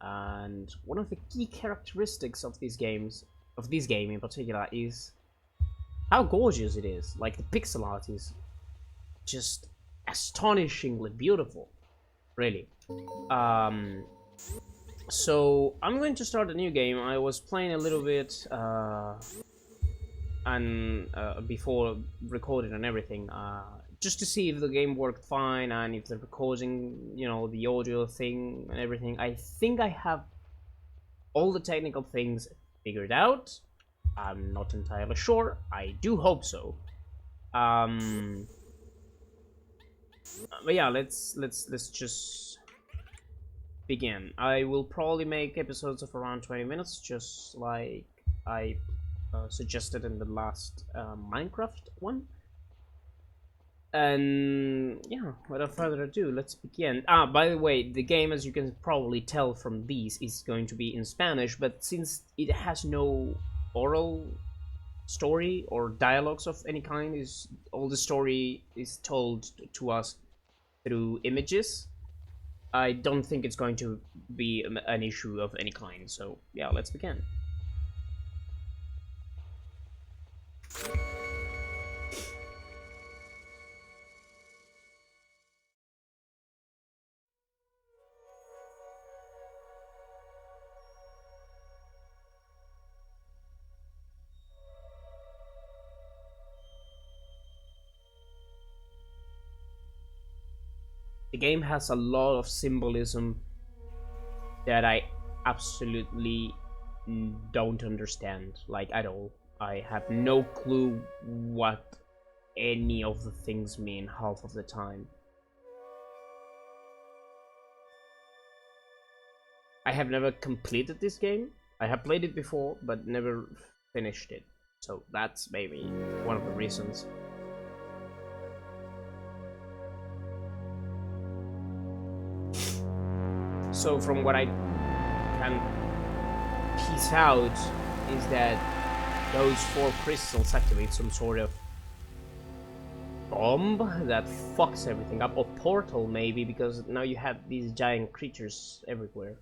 and one of the key characteristics of this game in particular, is how gorgeous it is. Like, the pixel art is just astonishingly beautiful, really. So I'm going to start a new game. I was playing a little bit and before recording and everything, just to see if the game worked fine and if the recording, the audio thing and everything. I think I have all the technical things figured out. I'm not entirely sure. I do hope so. But yeah, let's just begin. I will probably make episodes of around 20 minutes, just like I suggested in the last Minecraft one. And yeah, without further ado, let's begin. By the way, the game, as you can probably tell from these, is going to be in Spanish, but since it has no oral story or dialogues of any kind, all the story is told to us through images, I don't think it's going to be an issue of any kind. So yeah, let's begin. The game has a lot of symbolism that I absolutely don't understand, like, at all. I have no clue what any of the things mean half of the time. I have never completed this game. I have played it before, but never finished it. So that's maybe one of the reasons. So from what I can piece out is that those 4 crystals activate some sort of bomb that fucks everything up, or portal maybe, because now you have these giant creatures everywhere,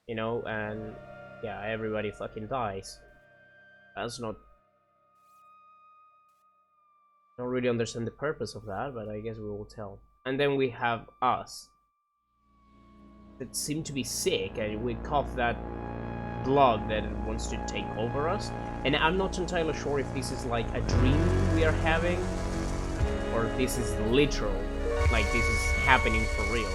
and yeah, everybody fucking dies. That's not... I don't really understand the purpose of that, but I guess we will tell. And then we have us that seem to be sick, and we cough that blood that wants to take over us. And I'm not entirely sure if this is like a dream we are having, or if this is literal, like this is happening for real.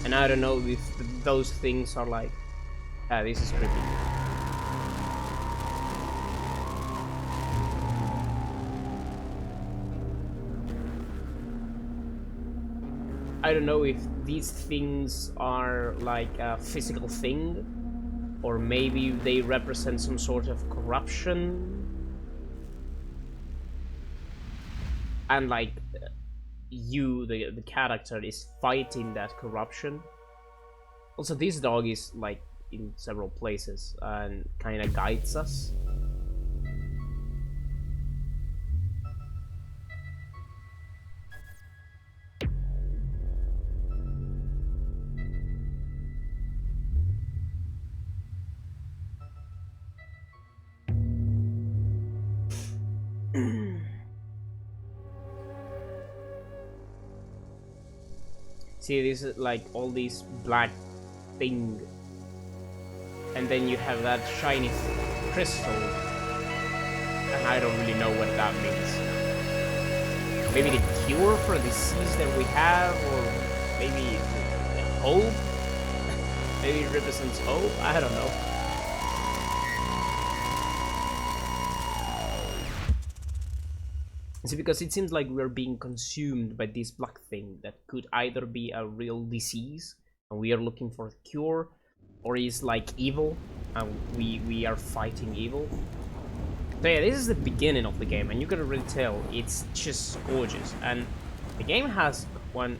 And I don't know if those things are like... this is creepy. I don't know if these things are like a physical thing, or maybe they represent some sort of corruption. And like, the character is fighting that corruption. Also, this dog is like in several places and kind of guides us. See, this is like all these black thing, and then you have that shiny crystal, and I don't really know what that means. Maybe the cure for a disease that we have, or maybe hope? Maybe it represents hope? I don't know. See, because it seems like we're being consumed by this black thing that could either be a real disease and we are looking for a cure, or is like evil and we are fighting evil. So yeah, this is the beginning of the game, and you can really tell it's just gorgeous. And the game has one...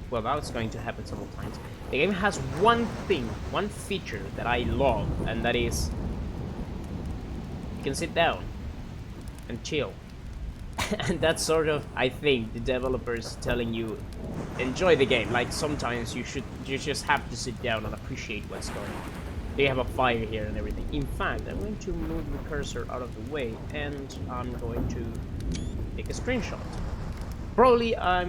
Well, that's going to happen several times. The game has one thing, one feature that I love, and that is... you can sit down and chill. And that's sort of, I think, the developers telling you, enjoy the game. Like, sometimes you just have to sit down and appreciate what's going on. They have a fire here and everything. In fact, I'm going to move the cursor out of the way, and I'm going to take a screenshot. Probably I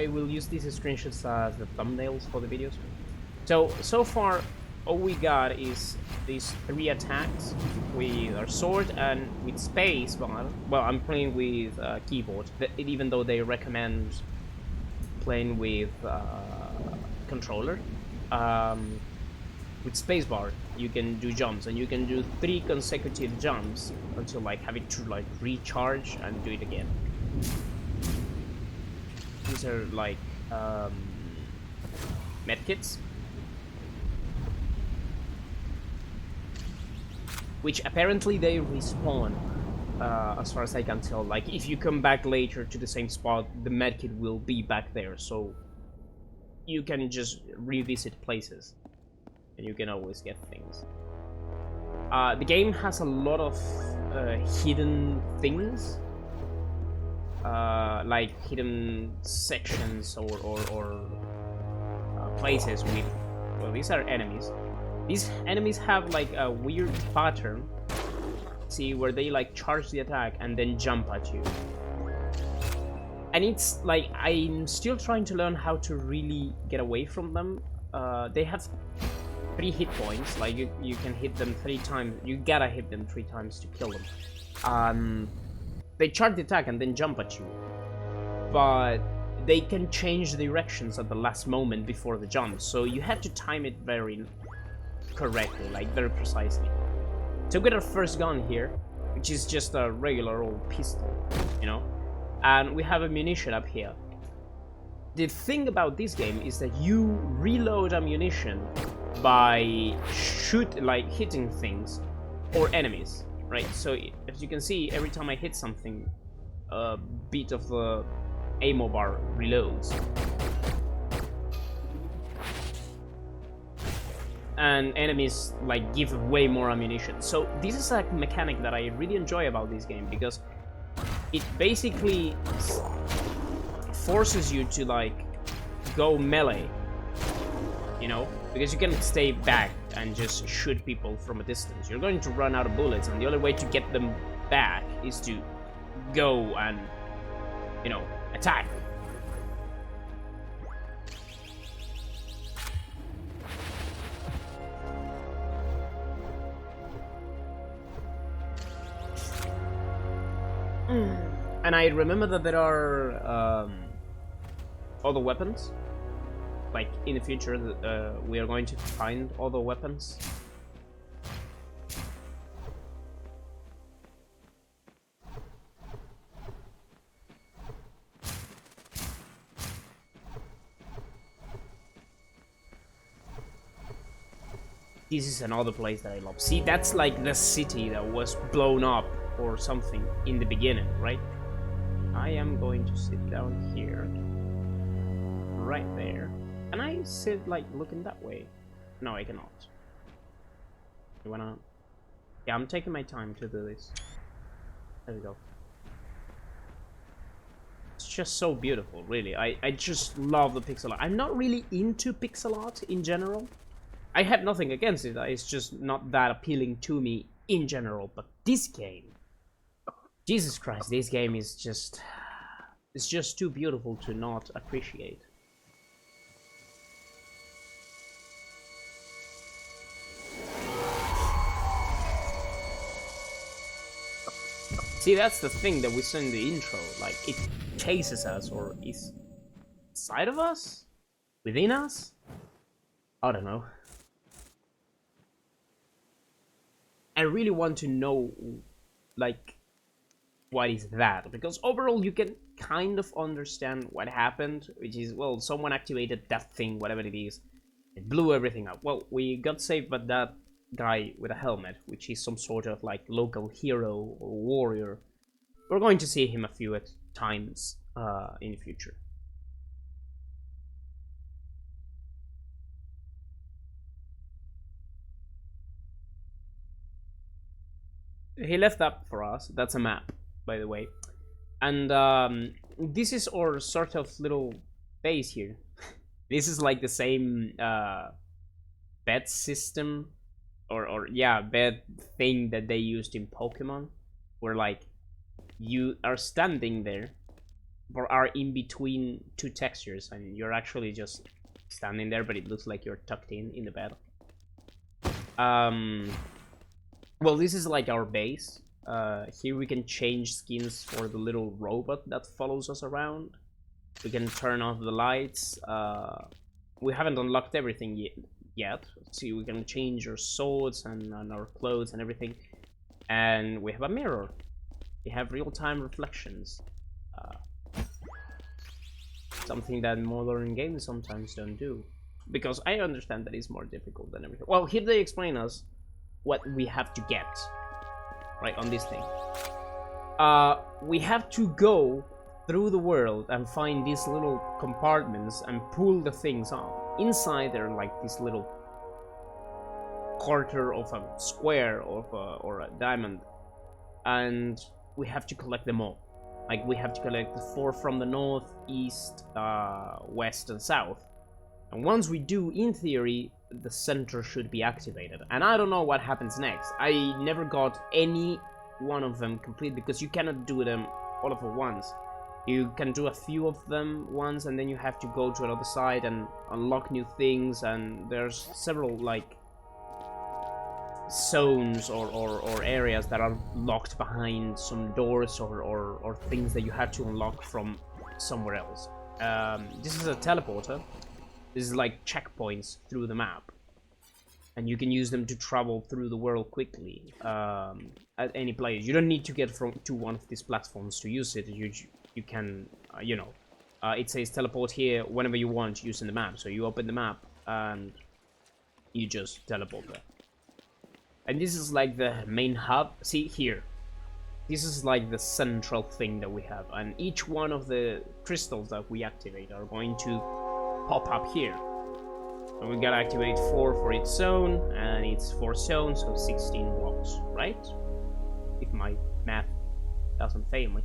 will use these screenshots as the thumbnails for the videos. So far, all we got is these 3 attacks with our sword and with space bar. Well, I'm playing with keyboard, even though they recommend playing with controller. With spacebar, you can do jumps, and you can do 3 consecutive jumps until like having to like recharge and do it again. These are like medkits, which apparently they respawn, as far as I can tell. Like, if you come back later to the same spot, the medkit will be back there, so you can just revisit places, and you can always get things. The game has a lot of hidden things, like hidden sections or places with, well, these are enemies. These enemies have like a weird pattern, see, where they like charge the attack and then jump at you. And it's like, I'm still trying to learn how to really get away from them. They have 3 hit points, like you can hit them 3 times, you gotta hit them 3 times to kill them. They charge the attack and then jump at you, but they can change directions at the last moment before the jump, so you have to time it very correctly, like very precisely. So we got our first gun here, which is just a regular old pistol, you know, and we have ammunition up here. The thing about this game is that you reload ammunition by hitting things or enemies, right? So as you can see, every time I hit something, a bit of the ammo bar reloads. And enemies like give way more ammunition. So this is a mechanic that I really enjoy about this game, because it basically forces you to like go melee, you know, because you can't stay back and just shoot people from a distance. You're going to run out of bullets, and the only way to get them back is to go and, you know, attack. And I remember that there are other weapons. Like, in the future, we are going to find other weapons. This is another place that I love. See, that's like the city that was blown up or something in the beginning, right? I am going to sit down here. Right there. Can I sit, like, looking that way? No, I cannot. You wanna... Yeah, I'm taking my time to do this. There we go. It's just so beautiful, really. I just love the pixel art. I'm not really into pixel art in general. I have nothing against it. It's just not that appealing to me in general. But this game... Jesus Christ, this game is just... It's just too beautiful to not appreciate. See, that's the thing that we saw in the intro. Like, it chases us, or is inside of us? Within us? I don't know. I really want to know, like, what is that? Because overall you can kind of understand what happened, which is, well, someone activated that thing, whatever it is. It blew everything up. Well, we got saved by that guy with a helmet, which is some sort of like local hero or warrior. We're going to see him a few times in the future. He left that for us. That's a map, by the way. And this is our sort of little base here. This is like the same bed system, or yeah, bed thing that they used in Pokemon, where like you are standing there or are in between two textures and you're actually just standing there, but it looks like you're tucked in the bed. Well, this is like our base. Here we can change skins for the little robot that follows us around. We can turn off the lights. We haven't unlocked everything yet. See, we can change our swords and our clothes and everything. And we have a mirror. We have real-time reflections. Something that modern games sometimes don't do. Because I understand that it's more difficult than everything. Well, here they explain us what we have to get, right, on this thing. We have to go through the world and find these little compartments and pull the things on. Inside there are like this little quarter of a square or a diamond, and we have to collect them all. Like, we have to collect the 4 from the north, east, west, and south. And once we do, in theory, the center should be activated. And I don't know what happens next. I never got any one of them complete, because you cannot do them all of at once. You can do a few of them once, and then you have to go to another side and unlock new things, and there's several, like, zones or areas that are locked behind some doors or things that you have to unlock from somewhere else. This is a teleporter. This is like checkpoints through the map, and you can use them to travel through the world quickly at any place. You don't need to get to one of these platforms to use it. You can, you know, it says teleport here whenever you want using the map. So you open the map and you just teleport there. And this is like the main hub. See here, this is like the central thing that we have, and each one of the crystals that we activate are going to pop up here. And we gotta activate 4 for each zone, and it's 4 zones, so 16 blocks, right? If my math doesn't fail me.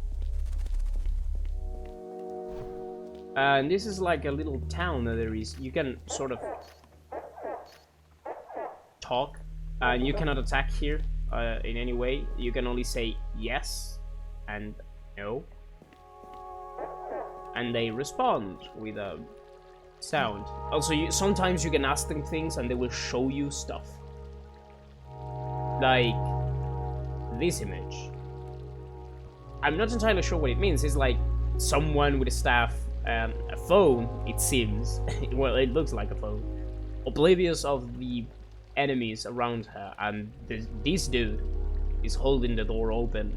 And this is like a little town that there is. You can sort of talk, and you cannot attack here in any way. You can only say yes and no, and they respond with a sound. Also, sometimes you can ask them things and they will show you stuff. Like this image. I'm not entirely sure what it means. It's like someone with a staff and a phone, it seems. Well, it looks like a phone. Oblivious of the enemies around her, and this dude is holding the door open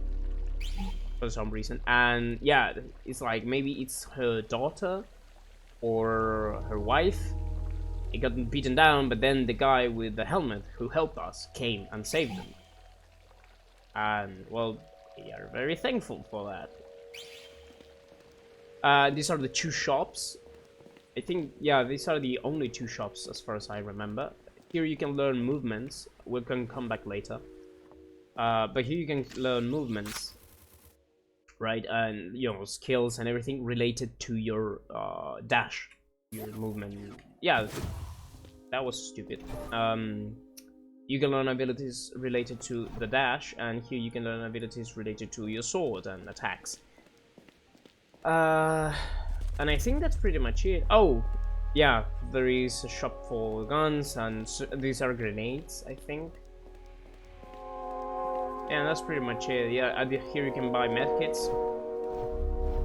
for some reason. And yeah, it's like maybe it's her daughter or her wife. It got beaten down, but then the guy with the helmet who helped us came and saved them. And well, we are very thankful for that. These are the 2 shops. I think, yeah, these are the only 2 shops as far as I remember. Here you can learn movements. We can come back later. But here you can learn movements, right? And, you know, skills and everything related to your dash, your movement. Yeah, that was stupid. You can learn abilities related to the dash, and here you can learn abilities related to your sword and attacks. And I think that's pretty much it. Oh, yeah, there is a shop for guns, and these are grenades, I think. Yeah, that's pretty much it. Yeah, here you can buy medkits.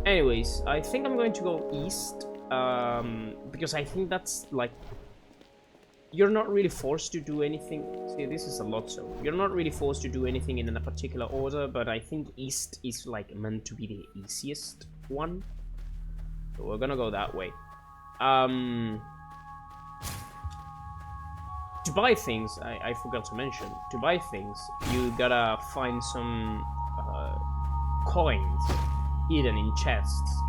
Anyways, I think I'm going to go east, because I think that's like, you're not really forced to do anything. See, this is a lot, so you're not really forced to do anything in a particular order, but I think east is like meant to be the easiest one. So we're gonna go that way. To buy things, I forgot to mention, to buy things, you gotta find some coins hidden in chests.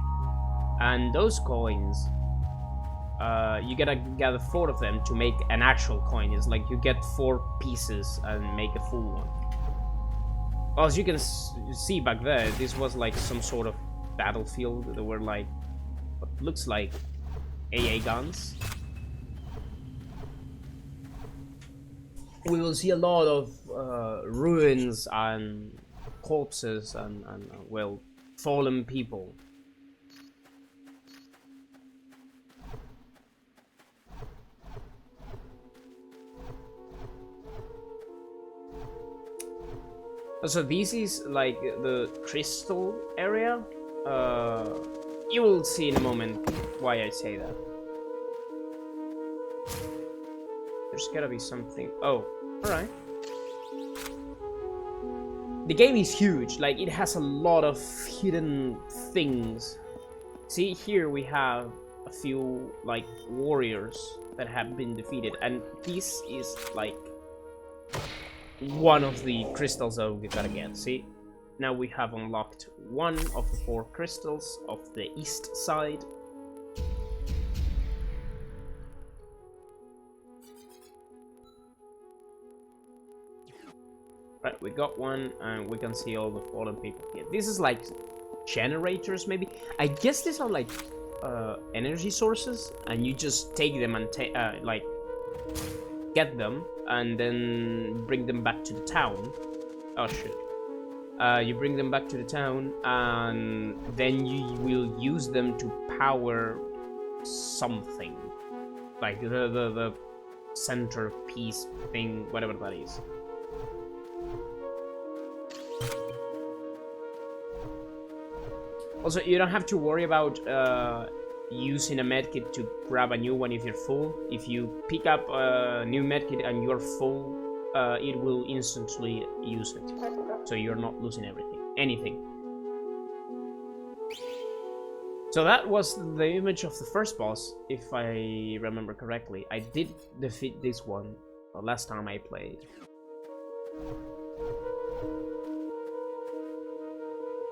And those coins, you gotta gather 4 of them to make an actual coin. It's like you get 4 pieces and make a full one. Well, as you can see back there, this was like some sort of battlefield. There were like what looks like AA guns. We will see a lot of ruins and corpses and well, fallen people. So this is like the crystal area. You will see in a moment why I say that. There's gotta be something. Oh, alright. The game is huge, like it has a lot of hidden things. See, here we have a few like warriors that have been defeated, and this is like one of the crystals that we gotta get. See, now we have unlocked one of the 4 crystals of the east side. Right, we got one, and we can see all the fallen people here. This is like generators, maybe. I guess these are like energy sources, and you just take them and like get them, and then bring them back to the town. Oh shit! You bring them back to the town, and then you will use them to power something, like the centerpiece thing, whatever that is. Also, you don't have to worry about using a medkit to grab a new one if you're full. If you pick up a new medkit and you're full, it will instantly use it. So you're not losing anything. So that was the image of the first boss, if I remember correctly. I did defeat this one the last time I played.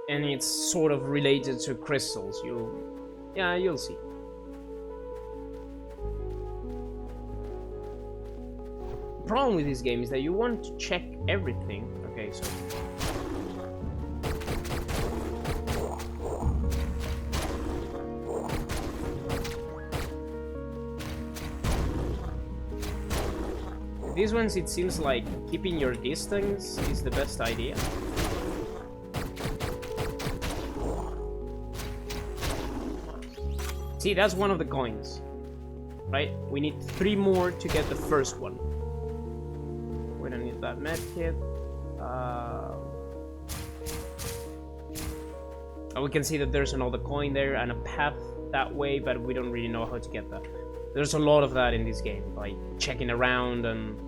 And it's sort of related to crystals. You'll see. The problem with this game is that you want to check everything. Okay, so these ones, it seems like keeping your distance is the best idea. See, that's one of the coins, right? We need 3 more to get the first one. We don't need that medkit. We can see that there's another coin there and a path that way, but we don't really know how to get that. There's a lot of that in this game, like checking around and...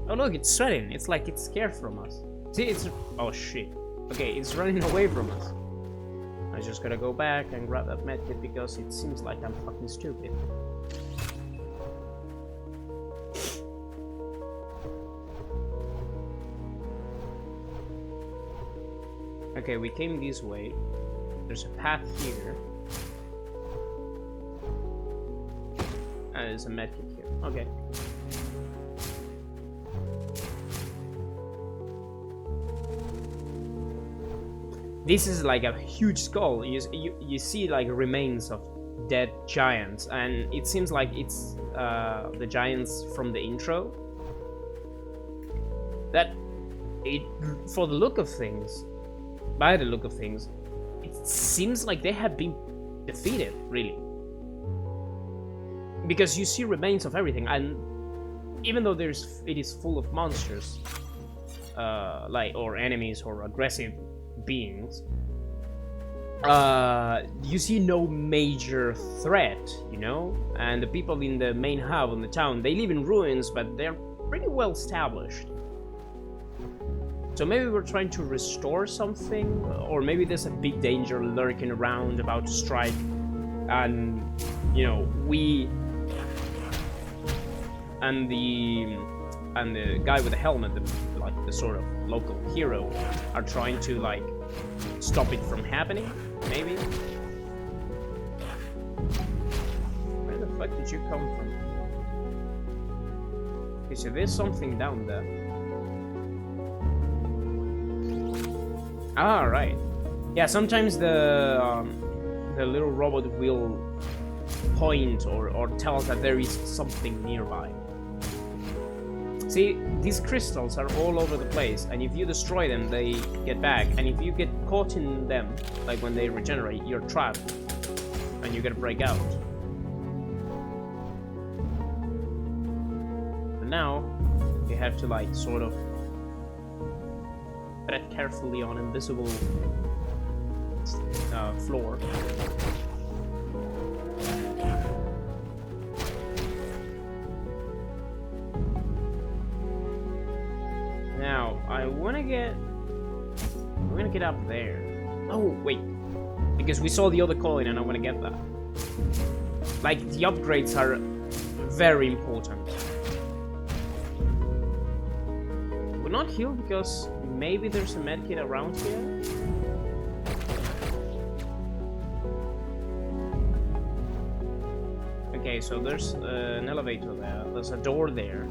Oh look, it's sweating. It's like it's scared from us. See, it's... Oh shit. Okay, it's running away from us. I just gotta go back and grab that medkit because it seems like I'm fucking stupid. Okay, we came this way. There's a path here. And there's a medkit here. Okay. This is like a huge skull. You see like remains of dead giants, and it seems like it's the giants from the intro. That it, for the look of things, by the look of things, it seems like they have been defeated, really. Because you see remains of everything, and even though it is full of monsters, like or enemies or aggressive beings, you see no major threat, you know. And the people in the main hub in the town, they live in ruins, but they're pretty well established. So maybe we're trying to restore something, or maybe there's a big danger lurking around about to strike, and you know, we and the guy with the helmet, like the sort of local hero, are trying to like stop it from happening, maybe? Where the fuck did you come from? Okay, so there's something down there. Ah, right. Yeah, sometimes the little robot will point or tell us that there is something nearby. See, these crystals are all over the place, and if you destroy them, they get back. And if you get caught in them, like when they regenerate, you're trapped, and you gotta break out. But now, you have to like sort of tread carefully on invisible floor. Now, I'm gonna get up there. Oh, wait. Because we saw the other coin and I wanna get that. Like, the upgrades are very important. We're not healed because maybe there's a medkit around here. Okay, so there's an elevator there. There's a door there.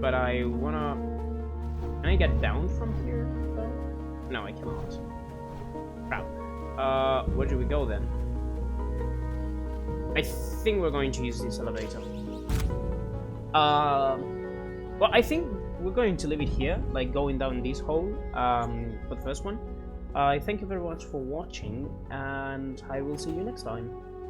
But I wanna... Can I get down from here? No, I cannot. Crap. Where do we go then? I think we're going to use this elevator. Well, I think we're going to leave it here, like going down this hole, for the first one. Thank you very much for watching, and I will see you next time.